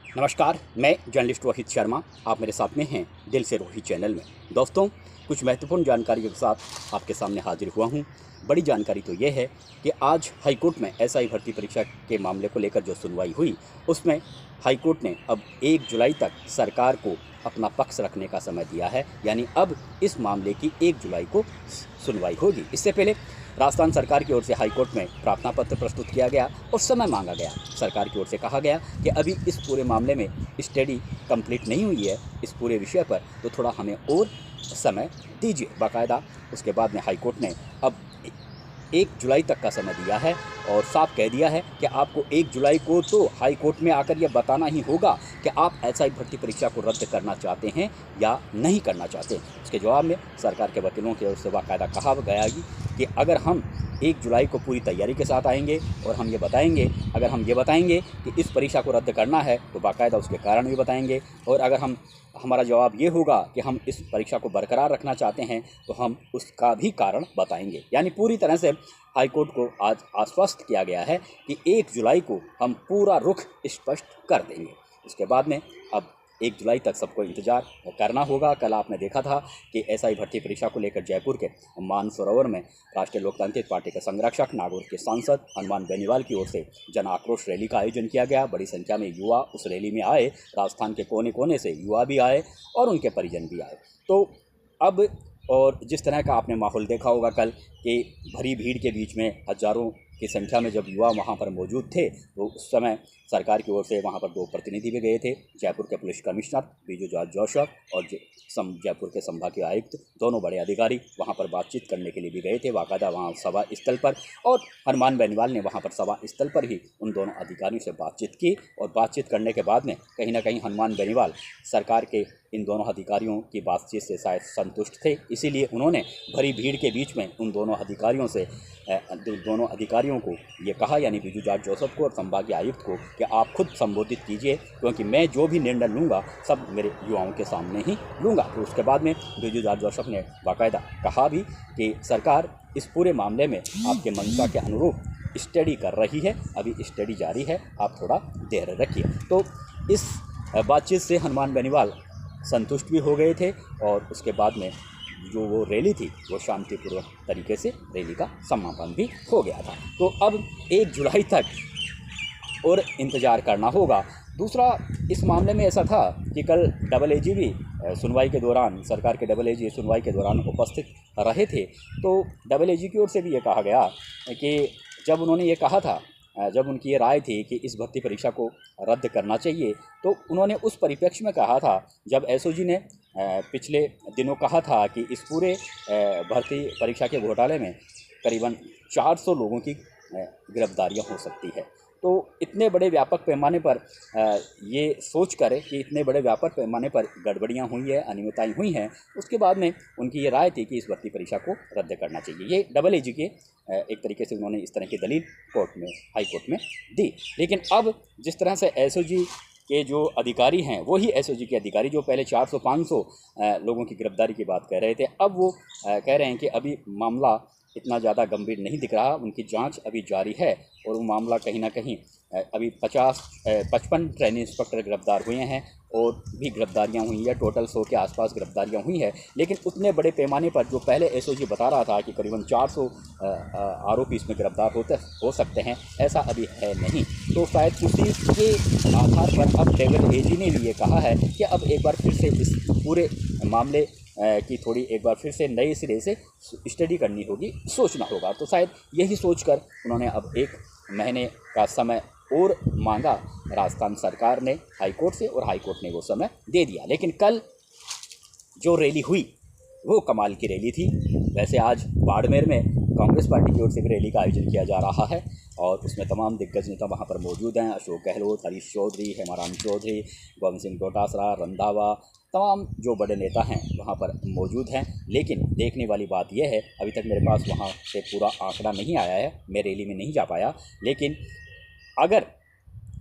नमस्कार, मैं जर्नलिस्ट रोहित शर्मा। आप मेरे साथ में हैं दिल से रोहित चैनल में। दोस्तों, कुछ महत्वपूर्ण जानकारियों के साथ आपके सामने हाजिर हुआ हूं। बड़ी जानकारी तो ये है कि आज हाईकोर्ट में एसआई भर्ती परीक्षा के मामले को लेकर जो सुनवाई हुई, उसमें हाईकोर्ट ने अब 1 जुलाई तक सरकार को अपना पक्ष रखने का समय दिया है। यानी अब इस मामले की 1 जुलाई को सुनवाई होगी। इससे पहले राजस्थान सरकार की ओर से हाईकोर्ट में प्रार्थना पत्र प्रस्तुत किया गया और समय मांगा गया। सरकार की ओर से कहा गया कि अभी इस पूरे मामले में स्टडी कंप्लीट नहीं हुई है इस पूरे विषय पर, तो थोड़ा हमें और समय दीजिए बाकायदा। उसके बाद में हाईकोर्ट ने अब 1 जुलाई तक का समय दिया है और साफ कह दिया है कि आपको 1 जुलाई को तो हाई कोर्ट में आकर यह बताना ही होगा कि आप एसआई भर्ती परीक्षा को रद्द करना चाहते हैं या नहीं करना चाहते। इसके जवाब में सरकार के वकीलों की ओर से बाकायदा कहा गया कि अगर हम 1 जुलाई को पूरी तैयारी के साथ आएंगे और हम ये बताएंगे, अगर हम ये बताएंगे कि इस परीक्षा को रद्द करना है तो बाकायदा उसके कारण भी बताएंगे, और अगर हमारा जवाब ये होगा कि हम इस परीक्षा को बरकरार रखना चाहते हैं तो हम उसका भी कारण बताएंगे। यानी पूरी तरह से हाईकोर्ट को आज आश्वस्त किया गया है कि 1 जुलाई को हम पूरा रुख स्पष्ट कर देंगे। इसके बाद में अब 1 जुलाई तक सबको इंतजार करना होगा। कल आपने देखा था कि एसआई भर्ती परीक्षा को लेकर जयपुर के मानसरोवर में राष्ट्रीय लोकतांत्रिक पार्टी के संरक्षक, नागौर के सांसद हनुमान बेनीवाल की ओर से जन आक्रोश रैली का आयोजन किया गया। बड़ी संख्या में युवा उस रैली में आए। राजस्थान के कोने कोने से युवा भी आए और उनके परिजन भी आए। तो अब और जिस तरह का आपने माहौल देखा होगा कल कि भरी भीड़ के बीच में हज़ारों की संख्या में जब युवा वहां पर मौजूद थे, तो उस समय सरकार की ओर से वहां पर 2 प्रतिनिधि भी गए थे। जयपुर के police commissioner Biju George Joseph और जयपुर के संभागीय आयुक्त, दोनों बड़े अधिकारी वहां पर बातचीत करने के लिए भी गए थे बाकायदा वहां सभा स्थल पर। और हनुमान बेनीवाल ने वहां पर सभा स्थल पर ही उन दोनों अधिकारियों से बातचीत की और बातचीत करने के बाद में कहीं ना कहीं हनुमान बेनीवाल सरकार के इन दोनों अधिकारियों की बातचीत से शायद संतुष्ट थे। इसीलिए उन्होंने भरी भीड़ के बीच में उन दोनों अधिकारियों को ये कहा, यानी बिजू जॉर्ज जोसफ को और संभागीय आयुक्त को, कि आप खुद संबोधित कीजिए, क्योंकि मैं जो भी निर्णय लूँगा सब मेरे युवाओं के सामने ही लूँगा। तो उसके बाद में बिजू जॉर्ज जोसफ ने बाकायदा कहा भी कि सरकार इस पूरे मामले में आपके मंशा के अनुरूप स्टडी कर रही है, अभी स्टडी जारी है, आप थोड़ा देर रखिए। तो इस बातचीत से हनुमान बेनीवाल संतुष्ट भी हो गए थे और उसके बाद में जो वो रैली थी वो शांतिपूर्वक तरीके से रैली का समापन भी हो गया था। तो अब 1 जुलाई तक और इंतज़ार करना होगा। दूसरा, इस मामले में ऐसा था कि कल डबल एजी भी सुनवाई के दौरान, सरकार के डबल एजी सुनवाई के दौरान उपस्थित रहे थे। तो डबल एजी की ओर से भी ये कहा गया कि जब उन्होंने ये कहा था, जब उनकी ये राय थी कि इस भर्ती परीक्षा को रद्द करना चाहिए, तो उन्होंने उस परिप्रेक्ष्य में कहा था जब एसओजी ने पिछले दिनों कहा था कि इस पूरे भर्ती परीक्षा के घोटाले में करीबन 400 लोगों की गिरफ्तारियां हो सकती है। तो इतने बड़े व्यापक पैमाने पर ये सोच कर कि इतने बड़े व्यापक पैमाने पर गड़बड़ियां हुई है, अनियमितताएं हुई हैं, उसके बाद में उनकी ये राय थी कि इस भर्ती परीक्षा को रद्द करना चाहिए। ये डबल एजी के एक तरीके से उन्होंने इस तरह की दलील हाई कोर्ट में दी। लेकिन अब जिस तरह से एसओजी के जो अधिकारी हैं, वही एसओजी के अधिकारी जो पहले 400-500 लोगों की गिरफ्तारी की बात कह रहे थे, अब वो कह रहे हैं कि अभी मामला इतना ज़्यादा गंभीर नहीं दिख रहा, उनकी जांच अभी जारी है और वो मामला कहीं ना कहीं अभी 55 ट्रेनिंग इंस्पेक्टर गिरफ्तार हुए हैं और भी गिरफ्तारियां हुई है, टोटल 100 के आसपास गिरफ्तारियां हुई है। लेकिन उतने बड़े पैमाने पर जो पहले एसओजी बता रहा था कि करीबन 400 आरोपी इसमें गिरफ्तार हो सकते हैं, ऐसा अभी है नहीं। तो शायद उसी के आधार पर अब डबल एजी ने ये कहा है कि अब एक बार फिर से इस पूरे मामले की थोड़ी एक बार फिर से नए सिरे से स्टडी करनी होगी, सोचना होगा। तो शायद यही सोचकर उन्होंने अब 1 महीने का समय और मांगा राजस्थान सरकार ने हाईकोर्ट से, और हाईकोर्ट ने वो समय दे दिया। लेकिन कल जो रैली हुई वो कमाल की रैली थी। वैसे आज बाड़मेर में कांग्रेस पार्टी की ओर से भी रैली का आयोजन किया जा रहा है और उसमें तमाम दिग्गज नेता वहां पर मौजूद हैं। अशोक गहलोत, हरीश चौधरी, हेमाराम चौधरी, गोविंद सिंह डोटासरा, रंधावा, तमाम जो बड़े नेता हैं वहाँ पर मौजूद हैं। लेकिन देखने वाली बात यह है, अभी तक मेरे पास वहाँ से पूरा आंकड़ा नहीं आया है, मैं रैली में नहीं जा पाया, लेकिन अगर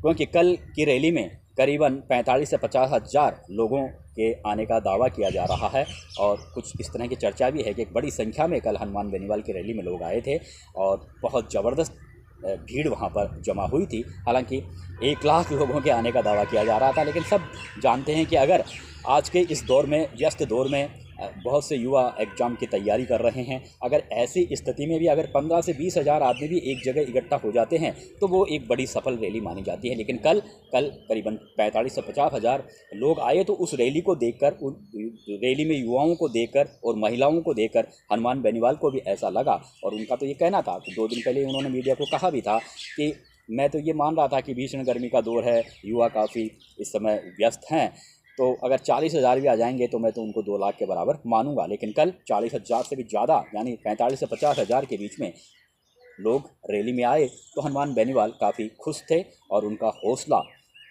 क्योंकि कल की रैली में करीबन 45 से 50 हज़ार लोगों के आने का दावा किया जा रहा है और कुछ इस तरह की चर्चा भी है कि एक बड़ी संख्या में कल हनुमान बेनीवाल की रैली में लोग आए थे और बहुत ज़बरदस्त भीड़ वहाँ पर जमा हुई थी। हालांकि 1 लाख लोगों के आने का दावा किया जा रहा था, लेकिन सब जानते हैं कि अगर आज के इस दौर में, व्यस्त दौर में, बहुत से युवा एग्ज़ाम की तैयारी कर रहे हैं, अगर ऐसी स्थिति में भी अगर 15 से 20 हज़ार आदमी भी एक जगह इकट्ठा हो जाते हैं तो वो एक बड़ी सफल रैली मानी जाती है। लेकिन कल करीबन 45 से 50 हज़ार लोग आए, तो उस रैली को देखकर, उन रैली में युवाओं को देखकर और महिलाओं को देखकर हनुमान बेनीवाल को भी ऐसा लगा, और उनका तो ये कहना था कि 2 दिन पहले उन्होंने मीडिया को कहा भी था कि मैं तो ये मान रहा था कि भीषण गर्मी का दौर है, युवा काफ़ी इस समय व्यस्त हैं, तो अगर 40 हज़ार भी आ जाएंगे तो मैं तो उनको 2 लाख के बराबर मानूंगा। लेकिन कल 40 हज़ार से भी ज़्यादा, यानी 45 से 50 हज़ार के बीच में लोग रैली में आए, तो हनुमान बेनीवाल काफ़ी खुश थे और उनका हौसला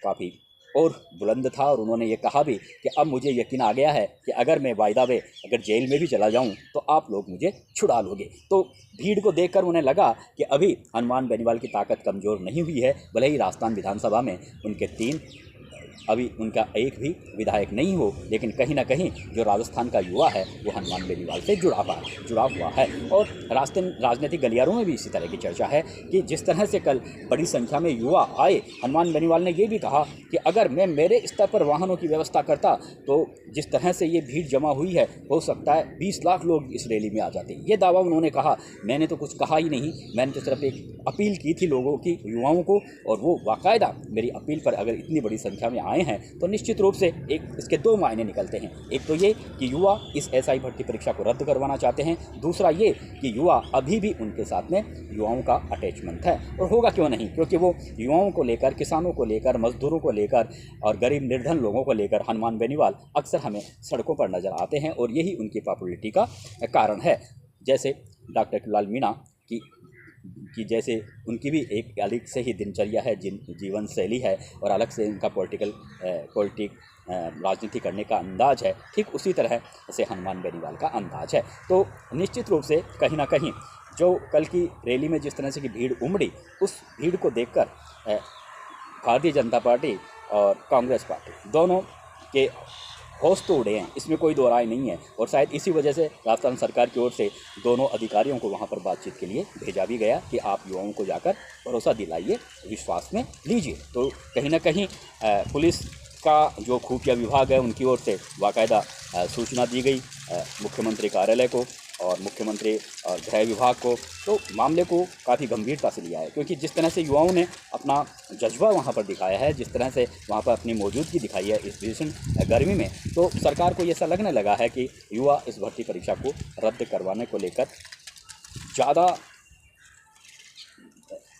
काफ़ी और बुलंद था। और उन्होंने ये कहा भी कि अब मुझे यकीन आ गया है कि अगर मैं बाय द वे अगर जेल में भी चला जाऊं तो आप लोग मुझे छुड़ा लोगे। तो भीड़ को देखकर उन्हें लगा कि अभी हनुमान बेनीवाल की ताकत कमज़ोर नहीं हुई है। भले ही राजस्थान विधानसभा में उनके 3, अभी उनका एक भी विधायक नहीं हो, लेकिन कहीं ना कहीं जो राजस्थान का युवा है वो हनुमान बेनीवाल से जुड़ा हुआ है। और राजनीतिक गलियारों में भी इसी तरह की चर्चा है कि जिस तरह से कल बड़ी संख्या में युवा आए, हनुमान बेनीवाल ने ये भी कहा कि अगर मैं मेरे स्तर पर वाहनों की व्यवस्था करता तो जिस तरह से ये भीड़ जमा हुई है, हो सकता है 20 लाख लोग इस रैली में आ जाते। ये दावा उन्होंने कहा। मैंने तो कुछ कहा ही नहीं, मैंने तो सिर्फ एक अपील की थी लोगों की, युवाओं को, और वो बाकायदा मेरी अपील पर अगर इतनी बड़ी संख्या में आए हैं तो निश्चित रूप से एक इसके 2 मायने निकलते हैं। एक तो ये कि युवा इस एसआई भर्ती परीक्षा को रद्द करवाना चाहते हैं, दूसरा ये कि युवा अभी भी उनके साथ में युवाओं का अटैचमेंट है। और होगा क्यों नहीं, क्योंकि वो युवाओं को लेकर, किसानों को लेकर, मजदूरों को लेकर और गरीब निर्धन लोगों को लेकर हनुमान बेनीवाल अक्सर हमें सड़कों पर नजर आते हैं, और यही उनकी पॉपुलैरिटी का कारण है। जैसे डॉक्टर किलाल मीणा की जैसे उनकी भी एक अलग से ही दिनचर्या है, जीवन शैली है, और अलग से उनका राजनीति करने का अंदाज है, ठीक उसी तरह से हनुमान बेनीवाल का अंदाज है। तो निश्चित रूप से कहीं ना कहीं जो कल की रैली में जिस तरह से की भीड़ उमड़ी, उस भीड़ को देखकर भारतीय जनता पार्टी और कांग्रेस पार्टी दोनों के होश तो उड़े हैं, इसमें कोई दो राय नहीं है। और शायद इसी वजह से राजस्थान सरकार की ओर से दोनों अधिकारियों को वहां पर बातचीत के लिए भेजा भी गया कि आप युवाओं को जाकर भरोसा दिलाइए, विश्वास में लीजिए। तो कहीं ना कहीं पुलिस का जो खुफिया विभाग है उनकी ओर से बाकायदा सूचना दी गई मुख्यमंत्री कार्यालय को और मुख्यमंत्री और गृह विभाग को। तो मामले को काफ़ी गंभीरता से लिया है, क्योंकि जिस तरह से युवाओं ने अपना जज्बा वहां पर दिखाया है, जिस तरह से वहां पर अपनी मौजूदगी दिखाई है इस भीषण गर्मी में, तो सरकार को ऐसा लगने लगा है कि युवा इस भर्ती परीक्षा को रद्द करवाने को लेकर ज़्यादा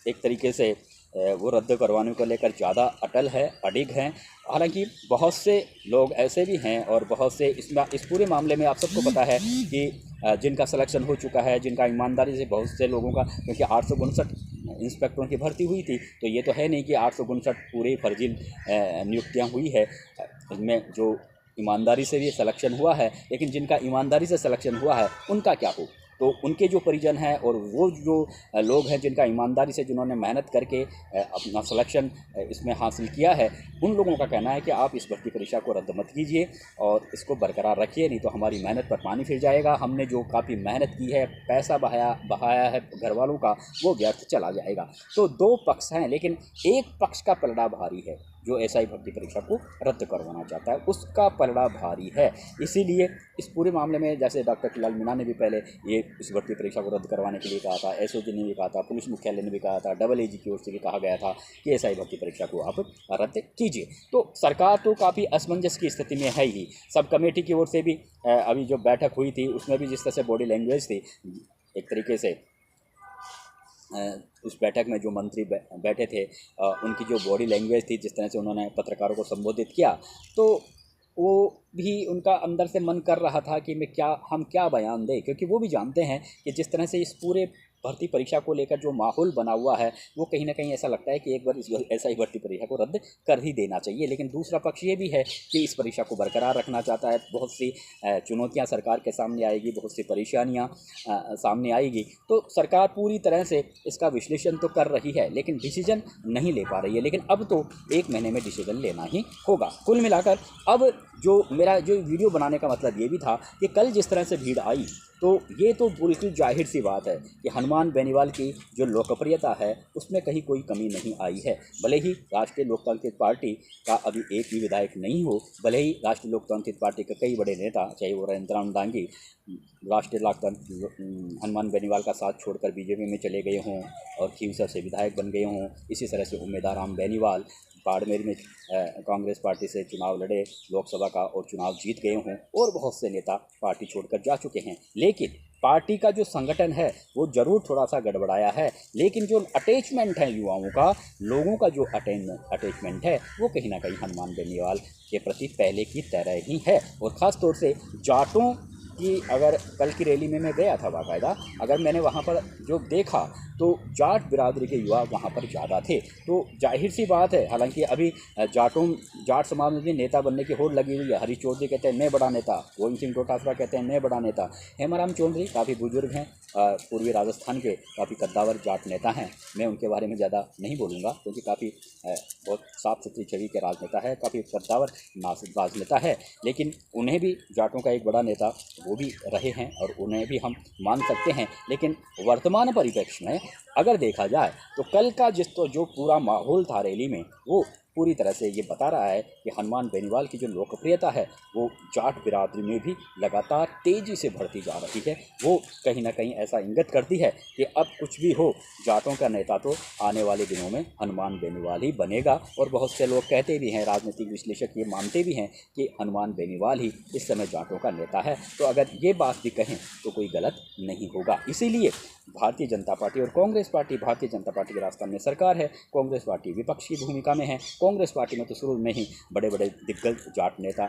एक तरीके से वो रद्द करवाने को लेकर ज़्यादा अडिग हैं। हालांकि बहुत से लोग ऐसे भी हैं और बहुत से इस पूरे मामले में आप सबको पता है कि जिनका सिलेक्शन हो चुका है, जिनका ईमानदारी से, बहुत से लोगों का, क्योंकि 859 इंस्पेक्टरों की भर्ती हुई थी, तो ये तो है नहीं कि 859 पूरे फर्जी नियुक्तियाँ हुई है। इनमें जो ईमानदारी से भी सिलेक्शन हुआ है, लेकिन जिनका ईमानदारी से सिलेक्शन हुआ है उनका क्या हो, तो उनके जो परिजन हैं और वो जो लोग हैं जिनका ईमानदारी से, जिन्होंने मेहनत करके अपना सिलेक्शन इसमें हासिल किया है, उन लोगों का कहना है कि आप इस भर्ती परीक्षा को रद्द मत कीजिए और इसको बरकरार रखिए, नहीं तो हमारी मेहनत पर पानी फिर जाएगा। हमने जो काफ़ी मेहनत की है, पैसा बहाया है घर वालों का, वो व्यर्थ चला जाएगा। तो 2 पक्ष हैं, लेकिन एक पक्ष का पलड़ा भारी है जो एसआई भर्ती परीक्षा को रद्द करवाना चाहता है, उसका पलड़ा भारी है। इसीलिए इस पूरे मामले में, जैसे डॉक्टर किलाल मीणा ने भी पहले ये इस भर्ती परीक्षा को रद्द करवाने के लिए कहा था, एसओजी ने भी कहा था, पुलिस मुख्यालय ने भी कहा था, AAG की ओर से भी कहा गया था कि एसआई भर्ती परीक्षा को आप रद्द कीजिए। तो सरकार तो काफ़ी असमंजस की स्थिति में है ही। सब कमेटी की ओर से भी अभी जो बैठक हुई थी उसमें भी जिस तरह से बॉडी लैंग्वेज थी, एक तरीके से उस बैठक में जो मंत्री बैठे थे उनकी जो बॉडी लैंग्वेज थी, जिस तरह से उन्होंने पत्रकारों को संबोधित किया, तो वो भी उनका अंदर से मन कर रहा था कि हम क्या बयान दें, क्योंकि वो भी जानते हैं कि जिस तरह से इस पूरे भर्ती परीक्षा को लेकर जो माहौल बना हुआ है, वो कहीं ना कहीं ऐसा लगता है कि एक बार इस एसआई भर्ती परीक्षा को रद्द कर ही देना चाहिए। लेकिन दूसरा पक्ष ये भी है कि इस परीक्षा को बरकरार रखना चाहता है। बहुत सी चुनौतियां सरकार के सामने आएगी, बहुत सी परेशानियां सामने आएगी, तो सरकार पूरी तरह से इसका विश्लेषण तो कर रही है, लेकिन डिसीजन नहीं ले पा रही है। लेकिन अब तो 1 महीने में डिसीजन लेना ही होगा। कुल मिलाकर अब मेरा जो वीडियो बनाने का मतलब ये भी था कि कल जिस तरह से भीड़ आई, तो ये तो बिल्कुल जाहिर सी बात है कि हनुमान बेनीवाल की जो लोकप्रियता है उसमें कहीं कोई कमी नहीं आई है। भले ही राष्ट्रीय लोकतांत्रिक पार्टी का अभी एक भी विधायक नहीं हो, भले ही राष्ट्रीय लोकतांत्रिक पार्टी के कई बड़े नेता, चाहे वो रविंद्रनाथ डांगी राष्ट्रीय लोकतंत्र हनुमान बेनीवाल का साथ छोड़कर बीजेपी में चले गए हों और खींवसर से विधायक बन गए हों, इसी तरह से उम्मीदवार बेनीवाल बाड़मेर में कांग्रेस पार्टी से चुनाव लड़े, लोकसभा का और चुनाव जीत गए हों, और बहुत से नेता पार्टी छोड़कर जा चुके हैं। लेकिन पार्टी का जो संगठन है वो ज़रूर थोड़ा सा गड़बड़ाया है, लेकिन जो अटैचमेंट है युवाओं का, लोगों का जो अटैचमेंट है वो कहीं ना कहीं हनुमान बेनीवाल के प्रति पहले की तरह ही है। और ख़ास तौर से जाटों की, अगर कल की रैली में मैं गया था बाकायदा, अगर मैंने वहाँ पर जो देखा तो जाट बिरादरी के युवा वहाँ पर ज़्यादा थे। तो जाहिर सी बात है, हालांकि अभी जाट समाज में भी नेता बनने की होड़ लगी हुई है। हरीश चौधरी कहते हैं मैं बड़ा नेता, गोविंद सिंह डोटासरा कहते हैं मैं बड़ा नेता, हेमाराम चौधरी काफ़ी बुजुर्ग हैं, पूर्वी राजस्थान के काफ़ी कद्दावर जाट नेता हैं। मैं उनके बारे में ज़्यादा नहीं बोलूँगा क्योंकि काफ़ी बहुत साफ सुथरी छवि के राजनेता है, काफ़ी कद्दावर राजनेता है, लेकिन उन्हें भी जाटों का एक बड़ा नेता वो भी रहे हैं और उन्हें भी हम मान सकते हैं। लेकिन वर्तमान परिप्रेक्ष्य में अगर देखा जाए तो कल का जो पूरा माहौल था रैली में, वो पूरी तरह से ये बता रहा है कि हनुमान बेनीवाल की जो लोकप्रियता है वो जाट बिरादरी में भी लगातार तेज़ी से बढ़ती जा रही है। वो कहीं ना कहीं ऐसा इंगित करती है कि अब कुछ भी हो, जाटों का नेता तो आने वाले दिनों में हनुमान बेनीवाल ही बनेगा। और बहुत से लोग कहते भी हैं, राजनीतिक विश्लेषक ये मानते भी हैं कि हनुमान बेनीवाल ही इस समय जाटों का नेता है। तो अगर ये बात भी कहें तो कोई गलत नहीं होगा। इसीलिए भारतीय जनता पार्टी और कांग्रेस पार्टी, भारतीय जनता पार्टी के राजस्थान में सरकार है, कांग्रेस पार्टी विपक्ष की भूमिका में है। कांग्रेस पार्टी में तो शुरू में ही बड़े बड़े दिग्गज जाट नेता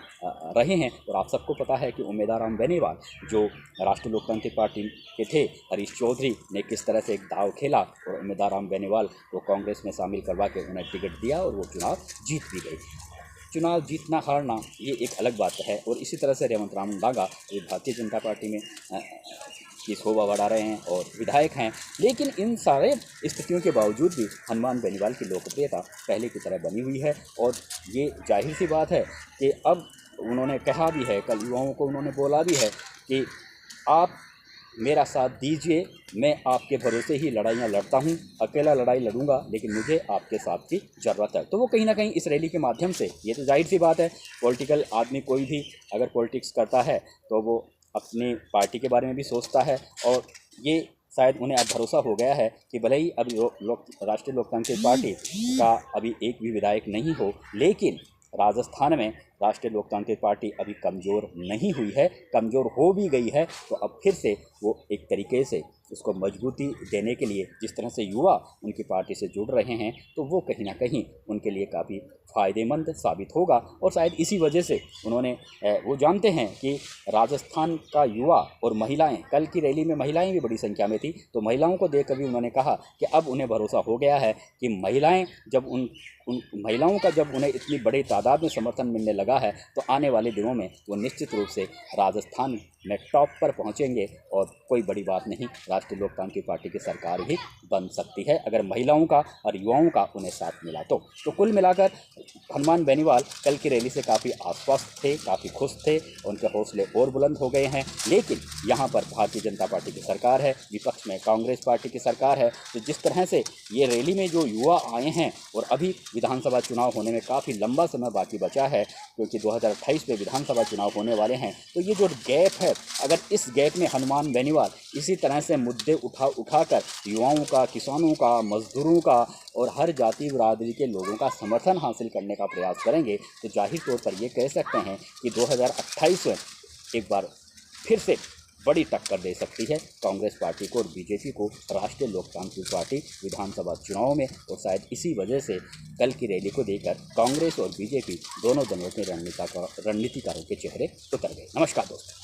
रहे हैं और आप सबको पता है कि उम्मीदवार बेनीवाल जो राष्ट्रीय लोकतांत्रिक पार्टी के थे, हरीश चौधरी ने किस तरह से एक दाव खेला और उम्मीदवार बेनीवाल को कांग्रेस में शामिल करवा के उन्हें टिकट दिया और वो चुनाव जीत भी गई। चुनाव जीतना हारना ये एक अलग बात है। और इसी तरह से रविंद्रनाथ डांगा ये भारतीय जनता पार्टी में की शोभा बढ़ा रहे हैं और विधायक हैं, लेकिन इन सारे स्थितियों के बावजूद भी हनुमान बेनीवाल की लोकप्रियता पहले की तरह बनी हुई है। और ये जाहिर सी बात है कि अब उन्होंने कहा भी है, कल युवाओं को उन्होंने बोला भी है कि आप मेरा साथ दीजिए, मैं आपके भरोसे ही लड़ाइयाँ लड़ता हूँ, अकेला लड़ाई लड़ूंगा लेकिन मुझे आपके साथ की ज़रूरत है। तो वो कहीं ना कहीं इस रैली के माध्यम से, ये तो जाहिर सी बात है, पॉलिटिकल आदमी कोई भी अगर पॉलिटिक्स करता है तो वो अपनी पार्टी के बारे में भी सोचता है। और ये शायद उन्हें अब भरोसा हो गया है कि भले ही अभी राष्ट्रीय लोकतांत्रिक पार्टी का अभी एक भी विधायक नहीं हो, लेकिन राजस्थान में राष्ट्रीय लोकतांत्रिक पार्टी अभी कमज़ोर नहीं हुई है, कमज़ोर हो भी गई है। तो अब फिर से वो एक तरीके से उसको मजबूती देने के लिए जिस तरह से युवा उनकी पार्टी से जुड़ रहे हैं, तो वो कहीं ना कहीं उनके लिए काफ़ी फ़ायदेमंद साबित होगा। और शायद इसी वजह से उन्होंने वो जानते हैं कि राजस्थान का युवा और महिलाएं, कल की रैली में महिलाएं भी बड़ी संख्या में थी, तो महिलाओं को देख कर भी उन्होंने कहा कि अब उन्हें भरोसा हो गया है कि महिलाएं जब उन महिलाओं का जब उन्हें इतनी बड़ी तादाद में समर्थन मिलने लगा है, तो आने वाले दिनों में वो निश्चित रूप से राजस्थान में टॉप पर पहुंचेंगे और कोई बड़ी बात नहीं, राष्ट्रीय लोकतांत्रिक पार्टी की सरकार ही बन सकती है अगर महिलाओं का और युवाओं का उन्हें साथ मिला तो। कुल मिलाकर हनुमान बेनीवाल कल की रैली से काफ़ी आश्वस्त थे, काफ़ी खुश थे, उनके हौसले और बुलंद हो गए हैं। लेकिन यहाँ पर भारतीय जनता पार्टी की सरकार है, विपक्ष में कांग्रेस पार्टी की सरकार है, तो जिस तरह से ये रैली में जो युवा आए हैं और अभी विधानसभा चुनाव होने में काफ़ी लंबा समय बाकी बचा है क्योंकि 2028 में विधानसभा चुनाव होने वाले हैं, तो ये जो गैप है, अगर इस गैप में हनुमान बेनीवाल इसी तरह से मुद्दे उठाकर युवाओं का, किसानों का, मजदूरों का और हर जाति बिरादरी के लोगों का समर्थन हासिल करने का प्रयास करेंगे, तो जाहिर तौर पर ये कह सकते हैं कि 2028 में एक बार फिर से बड़ी टक्कर दे सकती है कांग्रेस पार्टी को और बीजेपी को राष्ट्रीय लोकतांत्रिक पार्टी विधानसभा चुनाव में। और शायद इसी वजह से कल की रैली को देखकर कांग्रेस और बीजेपी दोनों दलों के रणनीतिकारों के चेहरे उतर गए। नमस्कार दोस्तों।